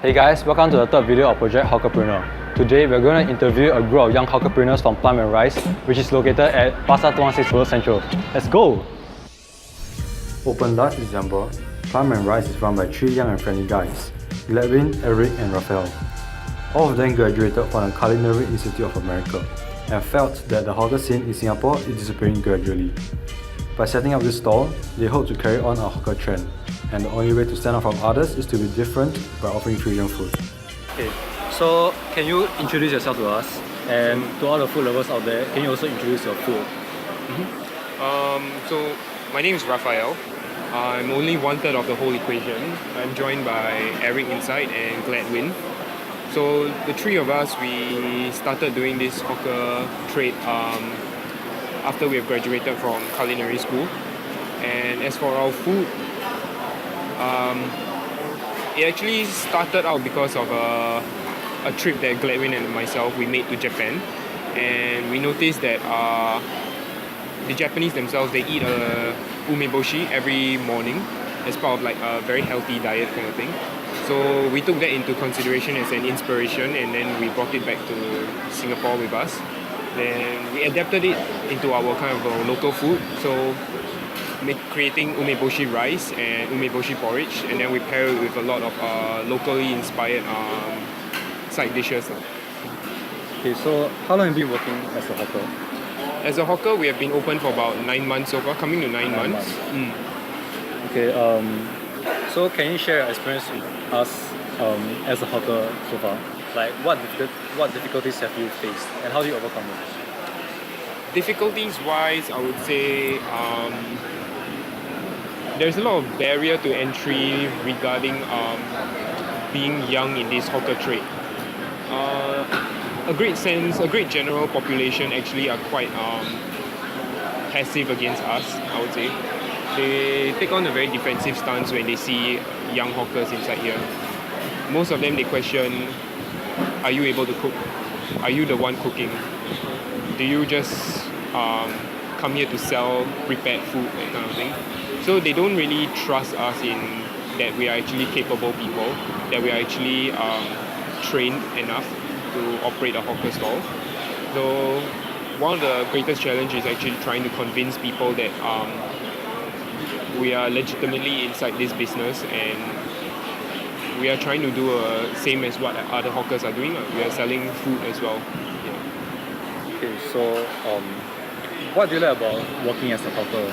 Hey guys, welcome to the third video of Project Hawkerpreneur. Today we're going to interview a group of young hawkerpreneurs from Plum and Rice, which is located at Pasar 216 World Central. Let's go! Opened last December, Plum and Rice is run by three young and friendly guys, Gladwin, Eric and Raphael. All of them graduated from the Culinary Institute of America and felt that the hawker scene in Singapore is disappearing gradually. By setting up this stall, they hope to carry on a hawker trend, and the only way to stand out from others is to be different by offering fusion food. Okay, so can you introduce yourself to us? And to all the food lovers out there, can you also introduce your food? So my name is Raphael. I'm only one third of the whole equation. I'm joined by Eric inside and Gladwin. So the three of us, we started doing this hawker trade after we have graduated from culinary school. And as for our food, it actually started out because of a trip that Gladwin and myself we made to Japan, and we noticed that the Japanese themselves, they eat umeboshi every morning as part of like a very healthy diet kind of thing. So we took that into consideration as an inspiration, and then we brought it back to Singapore with us. Then we adapted it into our kind of local food. So creating umeboshi rice and umeboshi porridge, and then we pair it with a lot of locally inspired side dishes. Okay, so how long have you been working as a hawker? As a hawker, we have been open for about 9 months so far, coming to 9 months. Okay, so can you share your experience with us as a hawker so far? Like what difficulties have you faced and how do you overcome them? Difficulties wise, I would say there's a lot of barrier to entry regarding being young in this hawker trade. A great general population actually are quite passive against us, I would say. They take on a very defensive stance when they see young hawkers inside here. Most of them, they question, are you able to cook? Are you the one cooking? Do you just come here to sell prepared food, that kind of thing? So they don't really trust us in that we are actually capable people, that we are actually trained enough to operate a hawker stall. So one of the greatest challenges is actually trying to convince people that we are legitimately inside this business, and we are trying to do the same as what other hawkers are doing. We are selling food as well. Yeah. Okay, so what do you like about working as a hawker?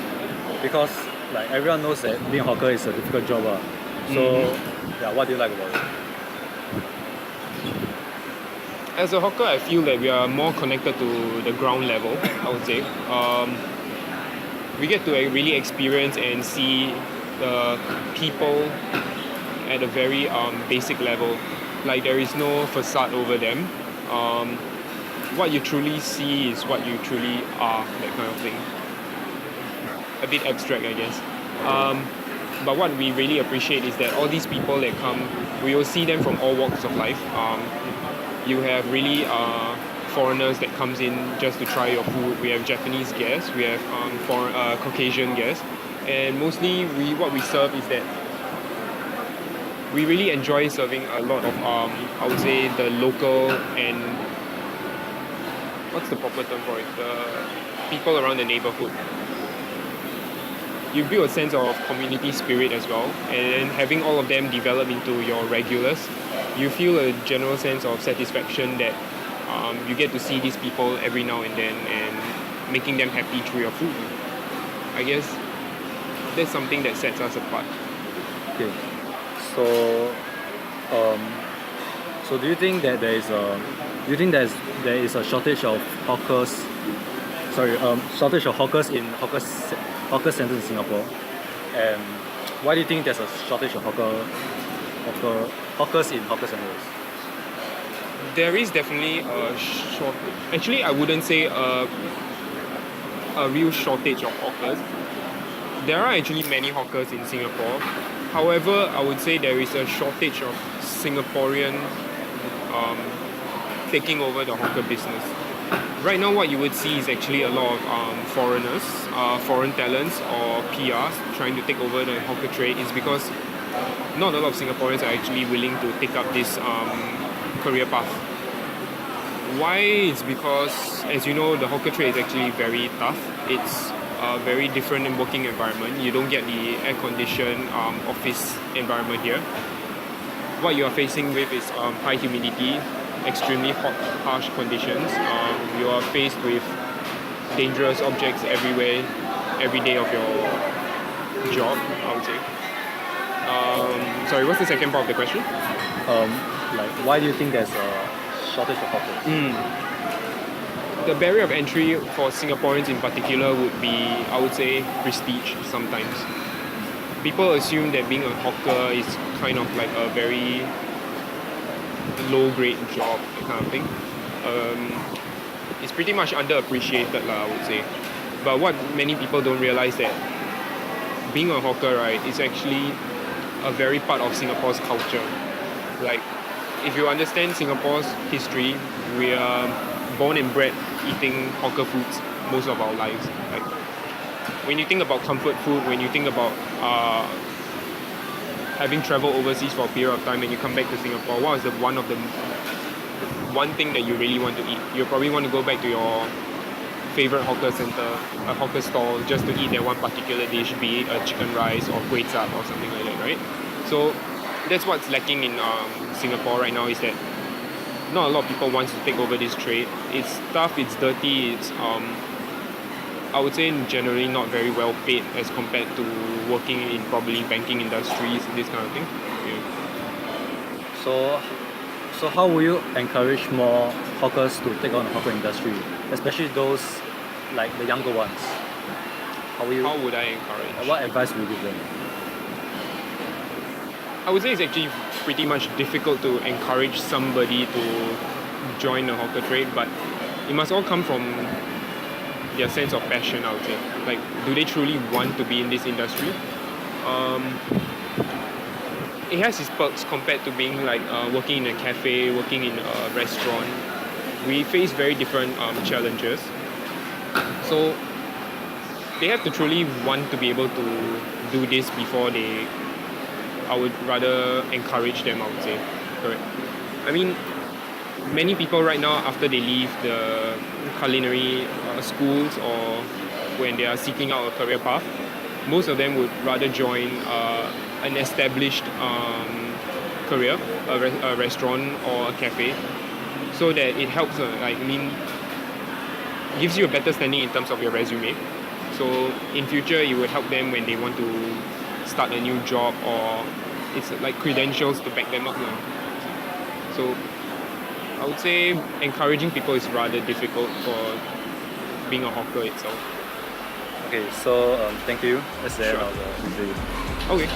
Because like everyone knows that being a hawker is a difficult job. Yeah, what do you like about it? As a hawker, I feel that we are more connected to the ground level, I would say. We get to really experience and see the people at a very basic level. Like there is no facade over them. What you truly see is what you truly are, that kind of thing. A bit abstract, I guess. But what we really appreciate is that all these people that come, we will see them from all walks of life. You have really foreigners that comes in just to try your food. We have Japanese guests, we have Caucasian guests, and mostly what we serve is that we really enjoy serving a lot of I would say the local and what's the proper term for it? The people around the neighborhood. You build a sense of community spirit as well, and then having all of them develop into your regulars, you feel a general sense of satisfaction that you get to see these people every now and then and making them happy through your food. I guess that's something that sets us apart. Okay, so do you think that there is a shortage of hawkers? Shortage of hawkers in hawker centers in Singapore, and why do you think there's a shortage of hawkers in hawker centers? There is definitely a shortage. Actually, I wouldn't say a real shortage of hawkers. There are actually many hawkers in Singapore. However, I would say there is a shortage of Singaporean taking over the hawker business. Right now, what you would see is actually a lot of foreigners, foreign talents or PRs trying to take over the hawker trade. Is because not a lot of Singaporeans are actually willing to take up this career path. Why? It's because, as you know, the hawker trade is actually very tough. It's a very different in working environment. You don't get the air-conditioned office environment here. What you are facing with is high humidity, extremely hot, harsh conditions. You are faced with dangerous objects everywhere, every day of your job, I would say. Sorry, what's the second part of the question? Like, why do you think there's a shortage of hawkers? The barrier of entry for Singaporeans in particular would be, I would say, prestige sometimes. People assume that being a hawker is kind of like a very low-grade job, that kind of thing. It's pretty much underappreciated, I would say. But what many people don't realize that being a hawker, right, is actually a very part of Singapore's culture. Like, if you understand Singapore's history, we are born and bred eating hawker foods most of our lives. Like, when you think about comfort food, when you think about having traveled overseas for a period of time and you come back to Singapore, what is the one thing that you really want to eat? You probably want to go back to your favorite hawker center, a hawker stall, just to eat that one particular dish, be it a chicken rice or kway chap or something like that, right? So that's what's lacking in Singapore right now, is that not a lot of people want to take over this trade. It's tough, it's dirty, it's I would say generally not very well paid as compared to working in probably banking industries, this kind of thing. Yeah. So how will you encourage more hawkers to take on the hawker industry, especially those like the younger ones? How would I encourage? What advice will you give them? I would say it's actually pretty much difficult to encourage somebody to join the hawker trade, but it must all come from their sense of passion, I would say. Like, do they truly want to be in this industry? It has its perks compared to being like working in a cafe, working in a restaurant. We face very different challenges. So they have to truly want to be able to do this before I would rather encourage them, I would say. Correct. I mean, many people right now, after they leave the culinary schools or when they are seeking out a career path, most of them would rather join an established career, a restaurant or a cafe, so that it helps, gives you a better standing in terms of your resume. So in future, it would help them when they want to start a new job, or it's like credentials to back them up now. So I would say encouraging people is rather difficult for being a hawker itself. Okay, so thank you. That's the end Sure. of the interview. Okay.